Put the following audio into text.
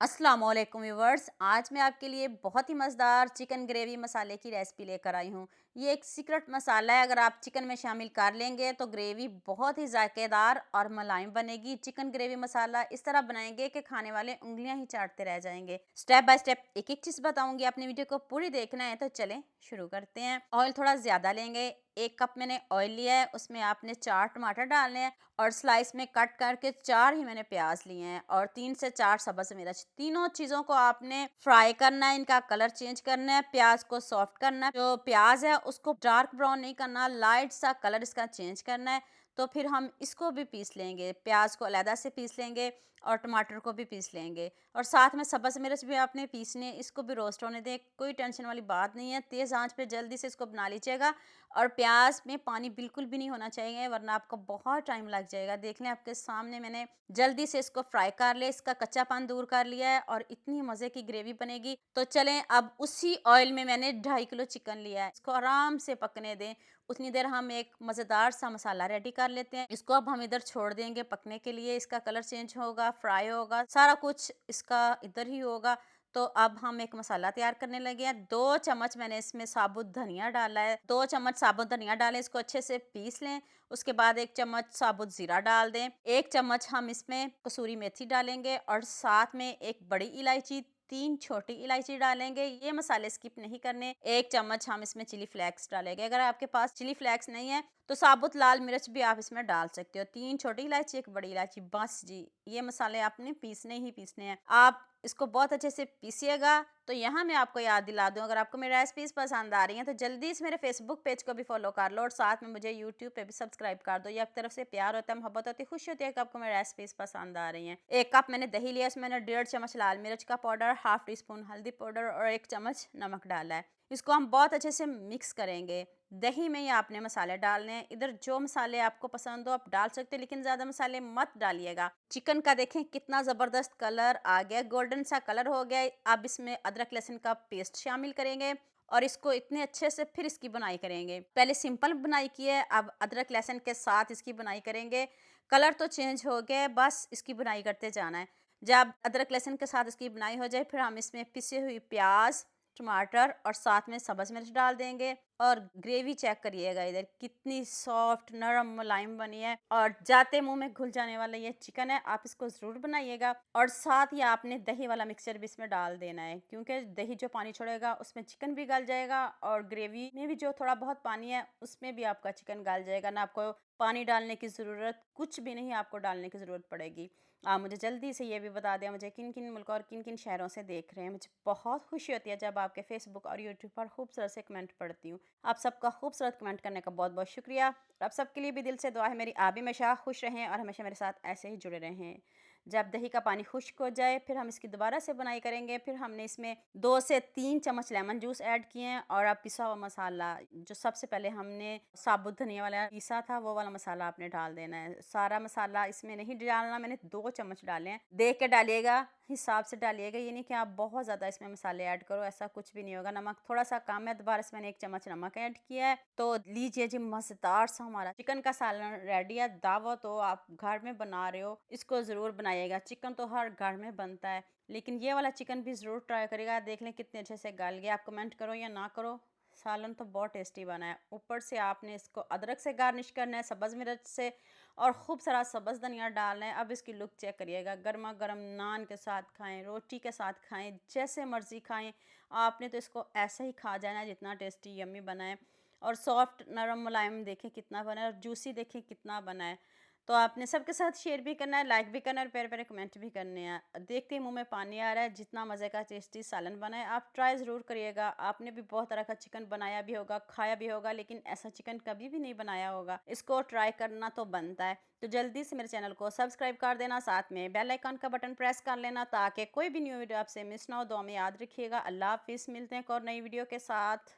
अस्सलाम वालेकुम व्यूवर्स। आज मैं आपके लिए बहुत ही मज़ेदार चिकन ग्रेवी मसाले की रेसिपी लेकर आई हूँ। ये एक सीक्रेट मसाला है, अगर आप चिकन में शामिल कर लेंगे तो ग्रेवी बहुत ही जायकेदार और मुलायम बनेगी। चिकन ग्रेवी मसाला इस तरह बनाएंगे कि खाने वाले उंगलियां ही चाटते रह जाएंगे। स्टेप बाय स्टेप एक एक चीज़ बताऊंगी, आपने वीडियो को पूरी देखना है। तो चलें शुरू करते हैं। ऑयल थोड़ा ज़्यादा लेंगे। 1 कप मैंने ऑयल लिया है, उसमें आपने 4 टमाटर डालने हैं और स्लाइस में कट करके 4 ही मैंने प्याज लिए हैं और 3 से 4 सब्ज़ मिर्च। तीनों चीज़ों को आपने फ्राई करना है, इनका कलर चेंज करना है, प्याज को सॉफ्ट करना है। जो प्याज है उसको डार्क ब्राउन नहीं करना, लाइट सा कलर इसका चेंज करना है। तो फिर हम इसको भी पीस लेंगे, प्याज को अलहदा से पीस लेंगे और टमाटर को भी पीस लेंगे और साथ में सब्ज़ मिर्च भी आपने पीसने, इसको भी रोस्ट होने दें। कोई टेंशन वाली बात नहीं है, तेज़ आंच पे जल्दी से इसको बना लीजिएगा। और प्याज में पानी बिल्कुल भी नहीं होना चाहिए, वरना आपको बहुत टाइम लग जाएगा। देख लें आपके सामने मैंने जल्दी से इसको फ्राई कर लिया, इसका कच्चापन दूर कर लिया है और इतनी मज़े की ग्रेवी बनेगी। तो चलें अब उसी ऑयल में मैंने 2.5 किलो चिकन लिया है, इसको आराम से पकने दें। उतनी देर हम एक मज़ेदार सा मसाला रेडी कर लेते हैं। इसको अब हम इधर छोड़ देंगे पकने के लिए। इसका कलर चेंज होगा, फ्राई होगा, सारा कुछ इसका इधर ही होगा। तो अब हम एक मसाला तैयार करने लगे हैं। 2 चम्मच मैंने इसमें साबुत धनिया डाला है, 2 चम्मच साबुत धनिया डालें, इसको अच्छे से पीस लें। उसके बाद 1 चम्मच साबुत जीरा डाल दें। 1 चम्मच हम इसमें कसूरी मेथी डालेंगे और साथ में एक बड़ी इलायची, 3 छोटी इलायची डालेंगे। ये मसाले स्किप नहीं करने। 1 चम्मच हम इसमें चिली फ्लेक्स डालेंगे। अगर आपके पास चिली फ्लेक्स नहीं है तो साबुत लाल मिर्च भी आप इसमें डाल सकते हो। 3 छोटी इलायची, एक बड़ी इलायची, बस जी। ये मसाले आपने पीसने ही पीसने हैं। आप इसको बहुत अच्छे से पीसिएगा। तो यहाँ मैं आपको याद दिला दूँ, अगर आपको मेरी रेसिपीज़ पसंद आ रही हैं तो जल्दी से मेरे फेसबुक पेज को भी फॉलो कर लो और साथ में मुझे यूट्यूब पे भी सब्सक्राइब कर दो। ये आपकी तरफ से प्यार होता है, मोहब्बत होती है, खुशी होती है कि आपको मेरी रेसिपीज़ पसंद आ रही हैं। 1 कप मैंने दही लिया, इसमें मैंने 1.5 चम्मच लाल मिर्च का पाउडर, हाफ टी स्पून हल्दी पाउडर और 1 चम्मच नमक डाला है। इसको हम बहुत अच्छे से मिक्स करेंगे। दही में ही आपने मसाले डालने हैं। इधर जो मसाले आपको पसंद हो आप डाल सकते हो, लेकिन ज़्यादा मसाले मत डालिएगा। चिकन का देखें कितना ज़बरदस्त कलर आ गया, गोल्डन सा कलर हो गया है। अब इसमें अदरक लहसुन का पेस्ट शामिल करेंगे और इसको इतने अच्छे से फिर इसकी बुनाई करेंगे। पहले सिंपल बुनाई की है, अब अदरक लहसुन के साथ इसकी बुनाई करेंगे। कलर तो चेंज हो गया है, बस इसकी बुनाई करते जाना है। जब अदरक लहसुन के साथ इसकी बुनाई हो जाए फिर हम इसमें पिसी हुई प्याज, टमाटर और साथ में सब्ज़ मिर्च डाल देंगे और ग्रेवी चेक करिएगा इधर कितनी सॉफ्ट नरम मुलायम बनी है और जाते मुंह में घुल जाने वाला ये चिकन है। आप इसको ज़रूर बनाइएगा और साथ ही आपने दही वाला मिक्सचर भी इसमें डाल देना है, क्योंकि दही जो पानी छोड़ेगा उसमें चिकन भी गल जाएगा और ग्रेवी में भी जो थोड़ा बहुत पानी है उसमें भी आपका चिकन गल जाएगा। ना आपको पानी डालने की ज़रूरत, कुछ भी नहीं आपको डालने की ज़रूरत पड़ेगी। आप मुझे जल्दी से ये भी बता दें मुझे किन किन मुल्कों और किन किन शहरों से देख रहे हैं। मुझे बहुत खुशी होती है जब आपके फेसबुक और यूट्यूब पर खूबसूरत से कमेंट पढ़ती हूँ। आप सबका खूबसूरत कमेंट करने का बहुत बहुत शुक्रिया। और आप सबके लिए भी दिल से दुआ है मेरी, आप भी हमेशा खुश रहें और हमेशा मेरे साथ ऐसे ही जुड़े रहें। जब दही का पानी खुश्क हो जाए फिर हम इसकी दोबारा से बुनाई करेंगे। फिर हमने इसमें 2 से 3 चम्मच लेमन जूस ऐड किए हैं और अब पिसा हुआ मसाला, जो सबसे पहले हमने साबुत धनिया वाला पीसा था वो वाला मसाला आपने डाल देना है। सारा मसाला इसमें नहीं डालना, मैंने 2 चम्मच डाले हैं। देख के डालिएगा, हिसाब से डालिएगा, ये नहीं कि आप बहुत ज़्यादा इसमें मसाले ऐड करो, ऐसा कुछ भी नहीं होगा। नमक थोड़ा सा कम है, दोबारा से मैंने 1 चम्मच नमक ऐड किया है। तो लीजिए जी, मज़ेदार सा हमारा चिकन का सालन रेडी है। दावत हो, आप घर में बना रहे हो, इसको ज़रूर बनाइएगा। चिकन तो हर घर में बनता है, लेकिन ये वाला चिकन भी ज़रूर ट्राई करिएगा। देख लें कितने अच्छे से गल गया। आप कमेंट करो या ना करो, सालन तो बहुत टेस्टी बना है। ऊपर से आपने इसको अदरक से गार्निश करना है, सब्ज़ मिर्च से, और खूब सारा सब्ज़ धनिया डालना है। अब इसकी लुक चेक करिएगा, गर्मा गर्म नान के साथ खाएं, रोटी के साथ खाएं, जैसे मर्ज़ी खाएं। आपने तो इसको ऐसे ही खा जाना है जितना टेस्टी यम्मी बना है। और सॉफ्ट नरम मुलायम देखें कितना बना है और जूसी देखें कितना बना है। तो आपने सबके साथ शेयर भी करना है, लाइक भी करना है और प्यारे प्यारे कमेंट भी करने हैं। देखते ही मुंह में पानी आ रहा है, जितना मज़े का टेस्टी सालन बना है। आप ट्राई ज़रूर करिएगा। आपने भी बहुत तरह का चिकन बनाया भी होगा, खाया भी होगा, लेकिन ऐसा चिकन कभी भी नहीं बनाया होगा। इसको ट्राई करना तो बनता है। तो जल्दी से मेरे चैनल को सब्सक्राइब कर देना, साथ में बेल आइकन का बटन प्रेस कर लेना ताकि कोई भी न्यू वीडियो आपसे मिस ना हो। दुआ में याद रखिएगा। अल्लाह हाफिज़, मिलते हैं एक और नई वीडियो के साथ।